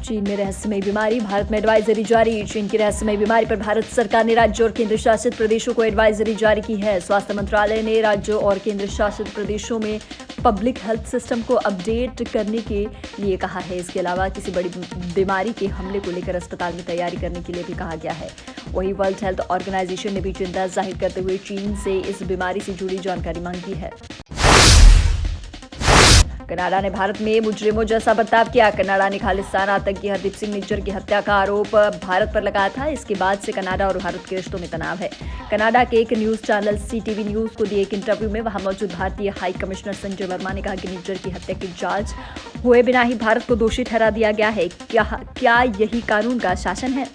चीन में रहस्यमयी बीमारी, भारत में एडवाइजरी जारी। चीन की रहस्यमयी बीमारी पर भारत सरकार ने राज्यों और केंद्र शासित प्रदेशों को एडवाइजरी जारी की है। स्वास्थ्य मंत्रालय ने राज्यों और केंद्र शासित प्रदेशों में पब्लिक हेल्थ सिस्टम को अपडेट करने के लिए कहा है। इसके अलावा किसी बड़ी बीमारी के हमले को लेकर अस्पताल में तैयारी करने के लिए भी कहा गया है। वहीं वर्ल्ड हेल्थ ऑर्गेनाइजेशन ने भी चिंता जाहिर करते हुए चीन से इस बीमारी से जुड़ी जानकारी मांगी है। कनाडा ने भारत में मुजरिमों जैसा बर्ताव किया। कनाडा ने खालिस्तान आतंकी हरदीप सिंह निज्जर की हत्या का आरोप भारत पर लगाया था। इसके बाद से कनाडा और भारत के रिश्तों में तनाव है। कनाडा के एक न्यूज चैनल CTV न्यूज को दिए एक इंटरव्यू में वहां मौजूद भारतीय हाई कमिश्नर संजय वर्मा ने कहा कि निज्जर की हत्या की जांच हुए बिना ही भारत को दोषी ठहरा दिया गया है। क्या यही कानून का शासन है?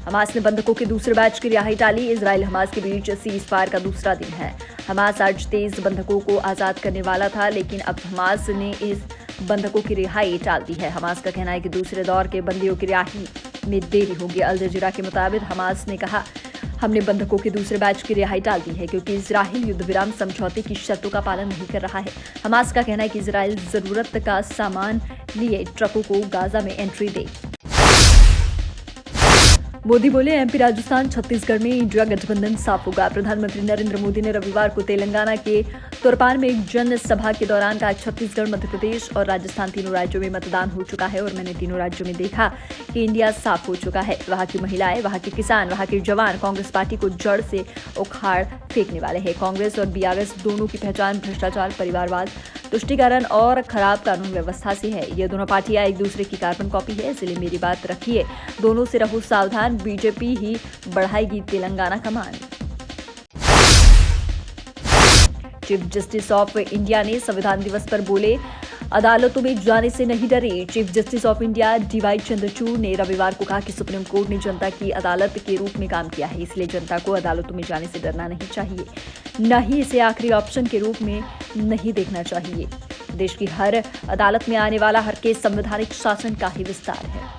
हमास ने बंधकों के दूसरे बैच की रिहाई टाली। इजराइल हमास के बीच सीज फायर का दूसरा दिन है। हमास आज 23 बंधकों को आजाद करने वाला था, लेकिन अब हमास ने इस बंधकों की रिहाई टाल दी है। हमास का कहना है कि दूसरे दौर के बंदियों की रिहाई में देरी होगी। अल जजीरा के मुताबिक हमास ने कहा, हमने बंधकों के दूसरे बैच की रिहाई टाल दी है क्योंकि इजराइल युद्ध विराम समझौते की शर्तों का पालन नहीं कर रहा है। हमास का कहना है कि इजराइल जरूरत का सामान लिए ट्रकों को गाजा में एंट्री दे। मोदी बोले, MP, राजस्थान, छत्तीसगढ़ में इंडिया गठबंधन साफ होगा। प्रधानमंत्री नरेंद्र मोदी ने रविवार को तेलंगाना के तुरपान में एक जनसभा के दौरान कहा, छत्तीसगढ़, मध्य प्रदेश और राजस्थान तीनों राज्यों में मतदान हो चुका है और मैंने तीनों राज्यों में देखा कि इंडिया साफ हो चुका है। वहां की महिलाएं, वहां के किसान, वहां के जवान कांग्रेस पार्टी को जड़ से उखाड़ फेंकने वाले हैं। कांग्रेस और BRS दोनों की पहचान भ्रष्टाचार, परिवारवाद, तुष्टीकरण और खराब कानून व्यवस्था से है। ये दोनों पार्टियां एक दूसरे की कार्बन कॉपी है, इसलिए मेरी बात रखिए, दोनों से रहो सावधान। बीजेपी ही बढ़ाएगी तेलंगाना का मान। चीफ जस्टिस ऑफ इंडिया ने संविधान दिवस पर बोले, अदालतों में जाने से नहीं डरे। Chief justice of India DY Chandrachud ने रविवार को कहा कि सुप्रीम कोर्ट ने जनता की अदालत के रूप में काम किया है, इसलिए जनता को अदालतों में जाने से डरना नहीं चाहिए, न ही इसे आखिरी ऑप्शन के रूप में नहीं देखना चाहिए। देश की हर अदालत में आने वाला हर केस संवैधानिक शासन का ही विस्तार है।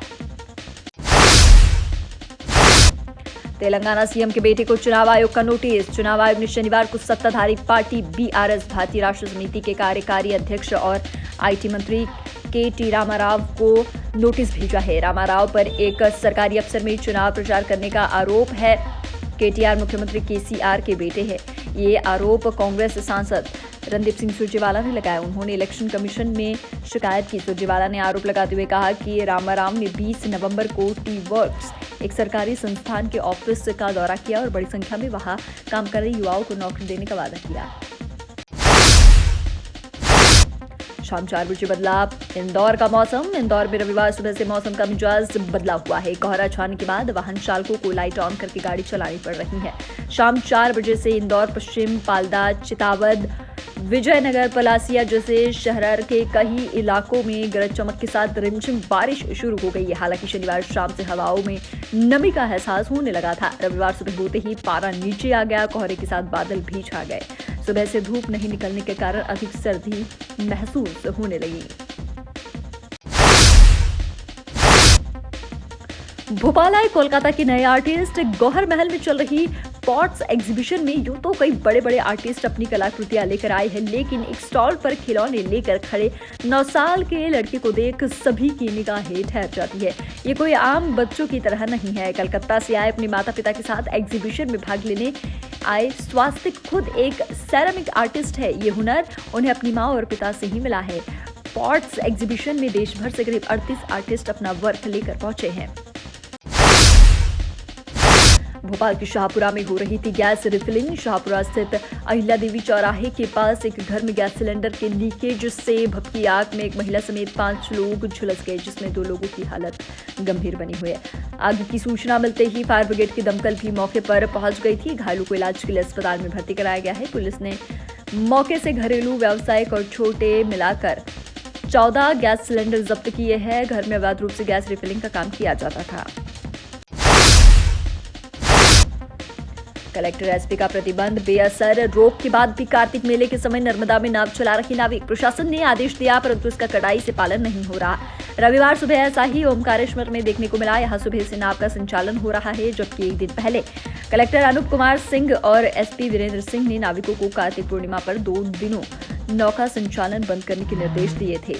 तेलंगाना CM के बेटे को चुनाव आयोग का नोटिस। चुनाव आयोग ने शनिवार को सत्ताधारी पार्टी BRS भारतीय राष्ट्र समिति के कार्यकारी अध्यक्ष और IT मंत्री KT रामाराव को नोटिस भेजा है। रामाराव पर एक सरकारी अफसर में चुनाव प्रचार करने का आरोप है। KTR मुख्यमंत्री KCR के बेटे हैं। ये आरोप कांग्रेस सांसद रणदीप सिंह सुरजेवाला ने लगाया। उन्होंने इलेक्शन कमीशन में शिकायत की। सुरजेवाला ने आरोप लगाते हुए कहा कि रामाराव ने 20 नवंबर को T-Works एक सरकारी संस्थान के ऑफिस का दौरा किया और बड़ी संख्या में वहां काम कर रहे युवाओं को नौकरी देने का वादा किया। शाम 4 बजे बदला इंदौर का मौसम। इंदौर में रविवार सुबह से मौसम का मिजाज बदला हुआ है। कोहरा छाने के बाद वाहन चालकों को लाइट ऑन करके गाड़ी चलानी पड़ रही है। शाम 4 बजे से इंदौर, पश्चिम पालदा, चितावद, विजयनगर, पलासिया जैसे शहर के कई इलाकों में गरज चमक के साथ रिमझिम बारिश शुरू हो गई है। हालांकि शनिवार शाम से हवाओं में नमी का एहसास होने लगा था। रविवार सुबह होते ही पारा नीचे आ गया, कोहरे के साथ बादल भी छा गए। सुबह से धूप नहीं निकलने के कारण अधिक सर्दी महसूस होने लगी। भोपाल आए कोलकाता के नए आर्टिस्ट। गौहर महल में चल रही पॉट्स एग्जीबिशन में यूं तो कई बड़े बड़े आर्टिस्ट अपनी कलाकृतियां लेकर आए हैं, लेकिन एक स्टॉल पर खिलौने लेकर खड़े 9 साल के लड़के को देख सभी की निगाहें ठहर जाती है। ये कोई आम बच्चों की तरह नहीं है। कलकत्ता से आए अपने माता पिता के साथ एग्जीबिशन में भाग लेने आए स्वास्तिक खुद एक सेरामिक आर्टिस्ट है। ये हुनर उन्हें अपनी माँ और पिता से ही मिला है। पॉट्स एग्जीबिशन में देश भर से करीब 38 आर्टिस्ट अपना वर्क लेकर पहुंचे हैं। भोपाल के शाहपुरा में हो रही थी गैस रिफिलिंग। शाहपुरा स्थित अहिल्या देवी चौराहे के पास एक घर में गैस सिलेंडर के लीकेज से भभकी आग में एक महिला समेत 5 लोग झुलस गए, जिसमें 2 लोगों की हालत गंभीर बनी हुई है। आग की सूचना मिलते ही फायर ब्रिगेड की दमकल भी मौके पर पहुंच गई थी। घायलों को इलाज के लिए अस्पताल में भर्ती कराया गया है। पुलिस ने मौके से घरेलू, व्यावसायिक और छोटे मिलाकर 14 गैस सिलेंडर जब्त किए हैं। घर में अवैध रूप से गैस रिफिलिंग का काम किया जाता था। कलेक्टर SP का प्रतिबंध बेअसर। रोक के बाद भी कार्तिक मेले के समय नर्मदा में नाव चला रही नाविक। प्रशासन ने आदेश दिया, परंतु इसका कड़ाई से पालन नहीं हो रहा। रविवार सुबह ऐसा ही ओमकारेश्वर में देखने को मिला। यहाँ सुबह से नाव का संचालन हो रहा है, जबकि एक दिन पहले कलेक्टर अनूप कुमार सिंह और SP वीरेंद्र सिंह ने नाविकों को कार्तिक पूर्णिमा पर 2 दिनों नौका संचालन बंद करने के निर्देश दिए थे।